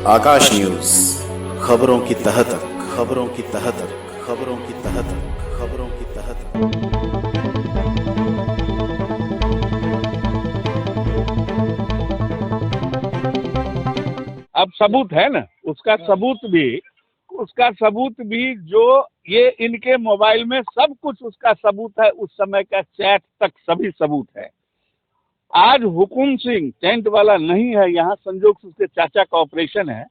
आकाश news, खबरों की तह तक, खबरों की तह तक, खबरों की तह तक, खबरों की तह तक। अब सबूत है ना, उसका सबूत भी जो ये इनके मोबाइल में सब कुछ उसका सबूत है, उस समय का चैट तक सभी सबूत है। आज हुकुम सिंह टेंट वाला नहीं है, यहाँ संजोग से उसके चाचा का ऑपरेशन है,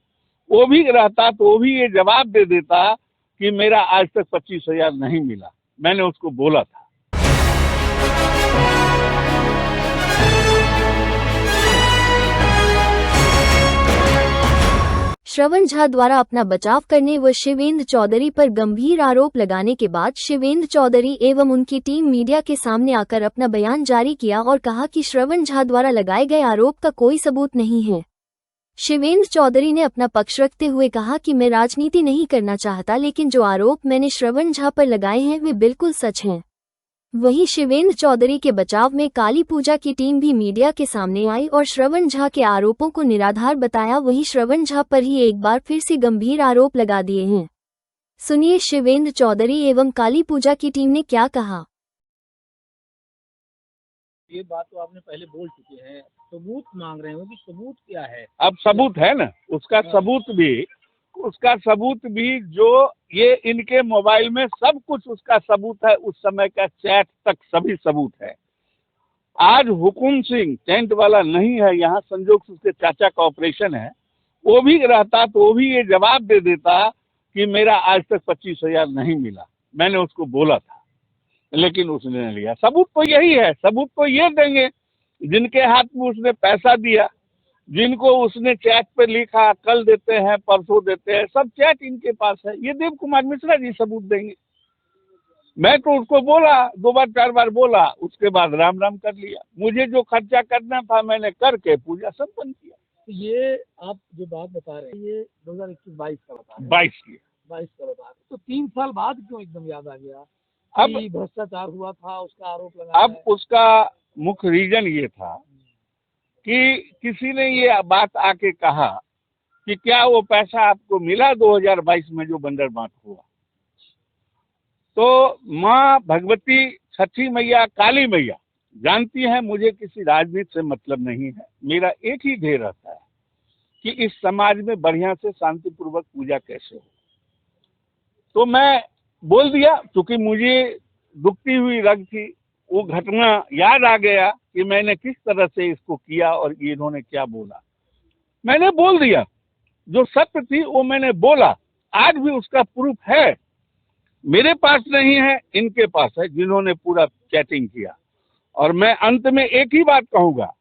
वो भी रहता तो वो भी ये जवाब दे देता कि मेरा आज तक 25,000 नहीं मिला, मैंने उसको बोला था। श्रवण झा द्वारा अपना बचाव करने व शिवेंद्र चौधरी पर गंभीर आरोप लगाने के बाद शिवेंद्र चौधरी एवं उनकी टीम मीडिया के सामने आकर अपना बयान जारी किया और कहा कि श्रवण झा द्वारा लगाए गए आरोप का कोई सबूत नहीं है। शिवेंद्र चौधरी ने अपना पक्ष रखते हुए कहा कि मैं राजनीति नहीं करना चाहता, लेकिन जो आरोप मैंने श्रवण झा पर लगाए हैं वे बिल्कुल सच हैं। वहीं शिवेंद्र चौधरी के बचाव में काली पूजा की टीम भी मीडिया के सामने आई और श्रवण झा के आरोपों को निराधार बताया। वहीं श्रवण झा पर ही एक बार फिर से गंभीर आरोप लगा दिए हैं। सुनिए शिवेंद्र चौधरी एवं काली पूजा की टीम ने क्या कहा। ये बात तो आपने पहले बोल चुके हैं, सबूत मांग रहे हो कि सबूत क्या है? अब सबूत है ना, उसका सबूत भी जो ये इनके मोबाइल में सब कुछ उसका सबूत है, उस समय का चैट तक सभी सबूत है। आज हुकुम सिंह टेंट वाला नहीं है, यहाँ संजोग से उसके चाचा का ऑपरेशन है, वो भी रहता तो वो भी ये जवाब दे देता कि मेरा आज तक 25,000 नहीं मिला, मैंने उसको बोला था, लेकिन उसने नहीं लिया। सबूत तो यही है, सबूत तो ये देंगे जिनके हाथ में उसने पैसा दिया, जिनको उसने चैट पे लिखा कल देते हैं परसों देते हैं, सब चैट इनके पास है। ये देव कुमार मिश्रा जी सबूत देंगे। मैं तो उसको बोला, 2 बार 4 बार बोला, उसके बाद राम राम कर लिया। मुझे जो खर्चा करना था मैंने करके पूजा संपन्न किया। तो ये आप जो बात बता रहे हैं ये 2021-22 का बता रहे हैं। 22 का बता रहे हैं। तो 3 साल बाद क्यों एकदम याद आ गया? अब भ्रष्टाचार हुआ था, उसका आरोप लगा। अब उसका मुख्य रीजन ये था कि किसी ने ये बात आके कहा कि क्या वो पैसा आपको मिला 2022 में जो बंदर बांट हुआ। तो माँ भगवती, छठी मैया, काली मैया जानती है मुझे किसी राजनीति से मतलब नहीं है। मेरा एक ही ध्येय रहता है कि इस समाज में बढ़िया से शांतिपूर्वक पूजा कैसे हो। तो मैं बोल दिया, क्योंकि मुझे दुखती हुई रग थी, वो घटना याद आ गया कि मैंने किस तरह से इसको किया और इन्होंने क्या बोला। मैंने बोल दिया, जो सत्य थी वो मैंने बोला। आज भी उसका प्रूफ है, मेरे पास नहीं है, इनके पास है, जिन्होंने पूरा चैटिंग किया। और मैं अंत में एक ही बात कहूंगा,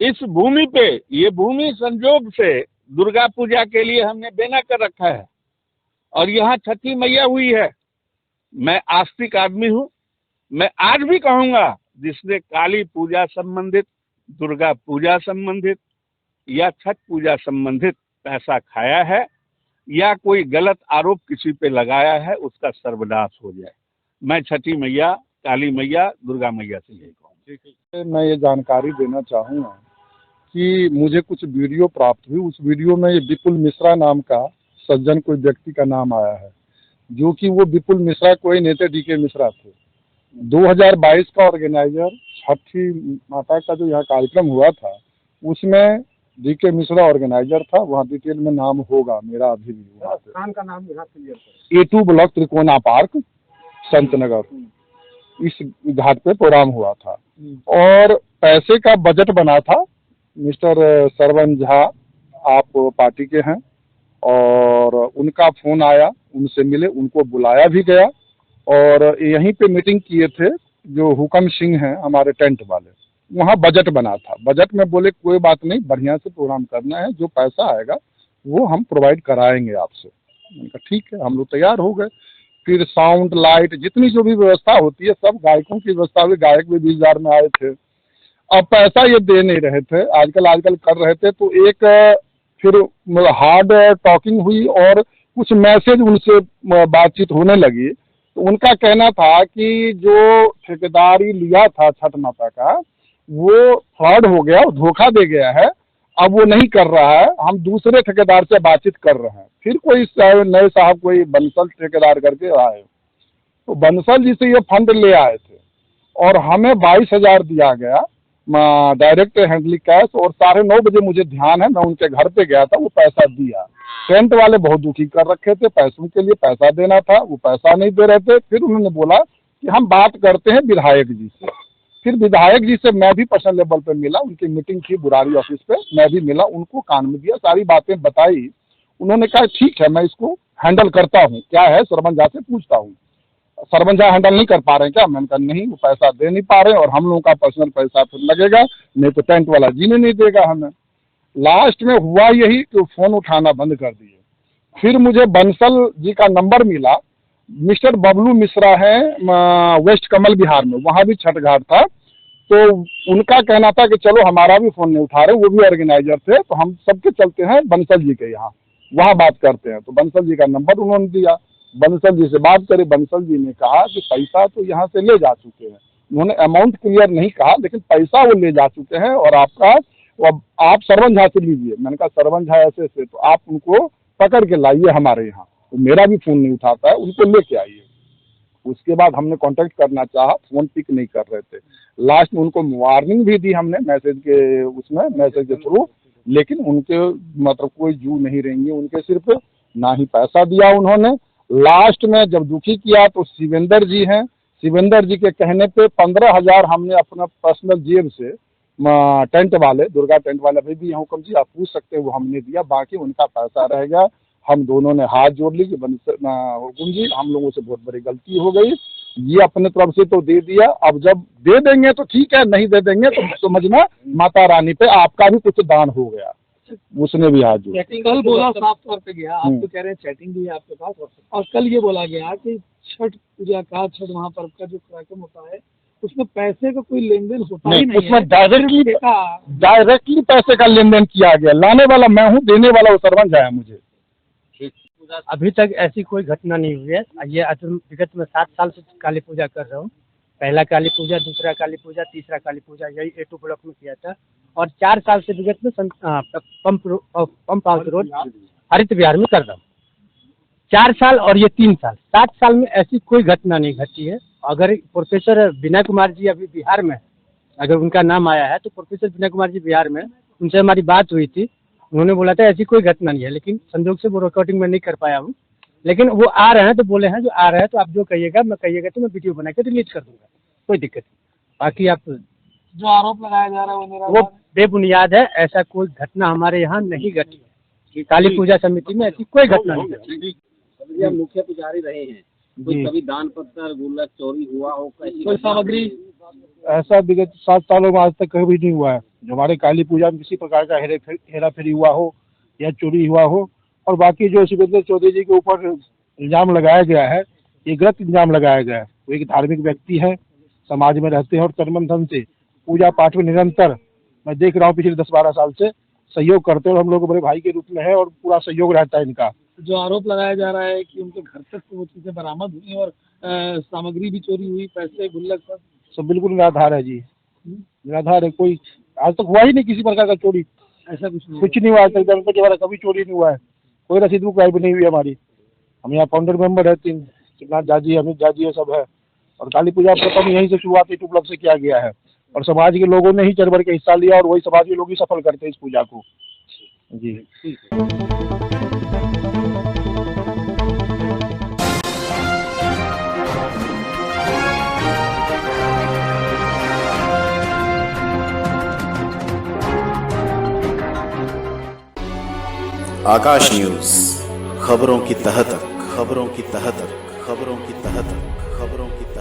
इस भूमि पे, ये भूमि संजोग से दुर्गा पूजा के लिए हमने बेना कर रखा है और यहाँ छठी मैया हुई है। मैं आस्तिक आदमी हूँ। मैं आज भी कहूंगा, जिसने काली पूजा संबंधित, दुर्गा पूजा संबंधित या छठ पूजा संबंधित पैसा खाया है या कोई गलत आरोप किसी पे लगाया है, उसका सर्वनाश हो जाए। मैं छठी मैया, काली मैया, दुर्गा मैया से यही कहूँगा। मैं ये जानकारी देना चाहूँगा कि मुझे कुछ वीडियो प्राप्त हुई। उस वीडियो में ये विपुल मिश्रा नाम का सज्जन कोई व्यक्ति का नाम आया है, जो कि वो विपुल मिश्रा कोई नेता डीके मिश्रा थे। 2022 का ऑर्गेनाइजर छठी माता का जो यहाँ कार्यक्रम हुआ था, उसमें डीके मिश्रा ऑर्गेनाइजर था। वहाँ डिटेल में नाम होगा मेरा अभी भी। स्थान का नाम यहाँ क्लियर करें। A2 block त्रिकोणा park, Sant Nagar, इस घाट पे प्रोग्राम हुआ था और पैसे का बजट बना था। मिस्टर श्रवण झा आप पार्टी के हैं और उनका फोन आया, उनसे मिले, उनको बुलाया भी गया और यहीं पे मीटिंग किए थे। जो हुकम सिंह हैं हमारे टेंट वाले, वहाँ बजट बना था। बजट में बोले कोई बात नहीं, बढ़िया से प्रोग्राम करना है, जो पैसा आएगा वो हम प्रोवाइड कराएंगे आपसे। उनका ठीक है, हम लोग तैयार हो गए। फिर साउंड, लाइट, जितनी जो भी व्यवस्था होती है, सब गायकों की व्यवस्था हुई। गायक भी 20,000 में आए थे। अब पैसा ये दे नहीं रहे थे, आजकल कर रहे थे। तो एक फिर हार्ड टॉकिंग हुई और कुछ मैसेज उनसे बातचीत होने लगी। तो उनका कहना था कि जो ठेकेदारी लिया था छठ माता का, वो फ्रॉड हो गया, धोखा दे गया है अब वो नहीं कर रहा है, हम दूसरे ठेकेदार से बातचीत कर रहे हैं। फिर कोई नए साहब कोई बंसल ठेकेदार करके आए, तो बंसल जी से ये फंड ले आए थे और हमें 22,000 दिया गया डायरेक्ट हैंडलिंग कैश। और 9:30 बजे मुझे ध्यान है, मैं उनके घर पे गया था, वो पैसा दिया। टेंट वाले बहुत दुखी कर रखे थे, पैसों के लिए पैसा देना था, वो पैसा नहीं दे रहे थे। फिर उन्होंने बोला कि हम बात करते हैं विधायक जी से। फिर विधायक जी से मैं भी पर्सनल लेवल पे मिला, उनकी मीटिंग थी बुरारी ऑफिस पे, मैं भी मिला, उनको कान में दिया, सारी बातें बताई। उन्होंने कहा ठीक है, मैं इसको हैंडल करता हूँ, क्या है सरपंच झा से पूछता हूँ। सरपंच झा हैंडल नहीं कर पा रहे हैं क्या? मैंने कहा नहीं, वो पैसा दे नहीं पा रहे और हम लोगों का पर्सनल पैसा फिर लगेगा, नहीं तो टेंट वाला जीने नहीं देगा हमें। लास्ट में हुआ यही कि फोन उठाना बंद कर दिए। फिर मुझे बंसल जी का नंबर मिला, मिस्टर बबलू मिश्रा है वेस्ट कमल बिहार में, वहाँ भी छठ घाट था। तो उनका कहना था कि चलो, हमारा भी फोन नहीं उठा रहे, वो भी ऑर्गेनाइजर थे, तो हम सबके चलते हैं बंसल जी के यहाँ, वहाँ बात करते हैं। तो बंसल जी का नंबर उन्होंने दिया, बंसल जी से बात करी। बंसल जी ने कहा कि पैसा तो यहाँ से ले जा चुके हैं, उन्होंने अमाउंट क्लियर नहीं कहा, लेकिन पैसा वो ले जा चुके हैं और आपका आप सरपंच झा से लीजिए। मैंने कहा सरपंच झा ऐसे ऐसे, तो आप उनको पकड़ के लाइए हमारे यहाँ। तो मेरा भी फोन नहीं उठाता है, उनको लेके आइए। उसके बाद हमने कांटेक्ट करना चाहा, फोन पिक नहीं कर रहे थे। लास्ट में उनको वार्निंग भी दी हमने मैसेज के उसमें, मैसेज के थ्रू, लेकिन उनके मतलब कोई जू नहीं रहेंगे उनके सिर पे, ना ही पैसा दिया उन्होंने। लास्ट में जब दुखी किया तो शिवेंद्र जी हैं, शिवेंद्र जी के कहने पे 15,000 हमने अपना पर्सनल जेब से टेंट वाले, दुर्गा टेंट वाले भाई भी हुक्म जी आप पूछ सकते हैं, वो हमने दिया, बाकी उनका पैसा रह गया। हम दोनों ने हाथ जोड़ ली कि हुकुम जी हम लोगों से बहुत बड़ी गलती हो गई, ये अपने तरफ से तो दे दिया, अब जब दे देंगे तो ठीक है, नहीं दे देंगे तो समझना माता रानी पे आपका भी कुछ दान हो गया। उसने भी हाथ जोड़ा। कल बोला साफ तौर पे गया, आप तो कह रहे हैं चैटिंग भी है आपके पास, और कल ये बोला गया कि छठ पूजा का, छठ महापर्व का जो कार्यक्रम होता है उसमें पैसे का कोई लेन देन होता ही नहीं, उसमें डायरेक्टली पैसे का लेन देन किया गया। लाने वाला मैं हूँ, देने वाला वो सरपंच है मुझे। अभी तक ऐसी कोई घटना नहीं हुई है। ये विगत में 7 साल से काली पूजा कर रहा हूँ। पहला काली पूजा, दूसरा काली पूजा, तीसरा काली पूजा यही A2 ब्लॉक में किया था, और 4 साल से विगत में पंप हाउस रोड हरित विहार में कर रहा हूँ। 4 साल और ये 3 साल, 7 साल में ऐसी कोई घटना नहीं घटी है। अगर प्रोफेसर विनय कुमार जी अभी बिहार में, अगर उनका नाम आया है तो प्रोफेसर विनय कुमार जी बिहार में, उनसे हमारी बात हुई थी, उन्होंने बोला था ऐसी कोई घटना नहीं है, लेकिन संजोग से वो रिकॉर्डिंग में नहीं कर पाया हूँ। लेकिन वो आ रहे हैं तो बोले हैं जो आ रहे हैं तो आप जो कहिएगा, मैं कहिएगा तो मैं वीडियो बना के रिलीज कर दूंगा, कोई दिक्कत नहीं। बाकी आप जो आरोप लगाया जा रहा है वो बेबुनियाद है, ऐसा कोई घटना हमारे यहाँ नहीं घटी है। काली पूजा समिति में ऐसी कोई घटना नहीं घटी। आप मुख्य पुजारी रहे हैं, कोई कभी दान पत्र गुल्लक चोरी हुआ हो, कोई सामग्री? ऐसा विगत 7 सालों में आज तक कभी नहीं हुआ है जो हमारे काली पूजा में किसी प्रकार का हेरा फेरी हुआ हो या चोरी हुआ हो। और बाकी जो शिवेंद्र चौधरी जी के ऊपर इल्जाम लगाया गया है, ये गलत इल्जाम लगाया गया है। वो एक धार्मिक व्यक्ति है, समाज में रहते हैं और तन धन से पूजा पाठ में निरंतर मैं देख रहा हूँ पिछले 10-12 साल से सहयोग करते हैं, और हम लोग बड़े भाई के रूप में है और पूरा सहयोग रहता है इनका। जो आरोप लगाया जा रहा है कि उनके घर तक वो चीजें बरामद हुई और सामग्री भी चोरी हुई, पैसे गुल्लक सब बिल्कुल निराधार है जी, निराधार है। कोई आज तक हुआ ही नहीं किसी प्रकार का चोरी, ऐसा कुछ नहीं हुआ आज तक। गणपति वाला कभी चोरी नहीं हुआ है, कोई रसीद बुक गायब नहीं हुई हमारी। हम यहाँ फाउंडर मेंबर है 3, शिवनाथ जाजी, अमित जाजी, ये सब है। और काली पूजा प्रथम यहीं से शुरुआत A2 ब्लॉक से किया गया है, और समाज के लोगों ने ही चढ़ बढ़ के हिस्सा लिया, और वही समाज के लोग ही सफल करते हैं इस पूजा को जी। आकाश न्यूज, खबरों की तह तक, खबरों की तह तक, खबरों की तह तक, खबरों की तह तक।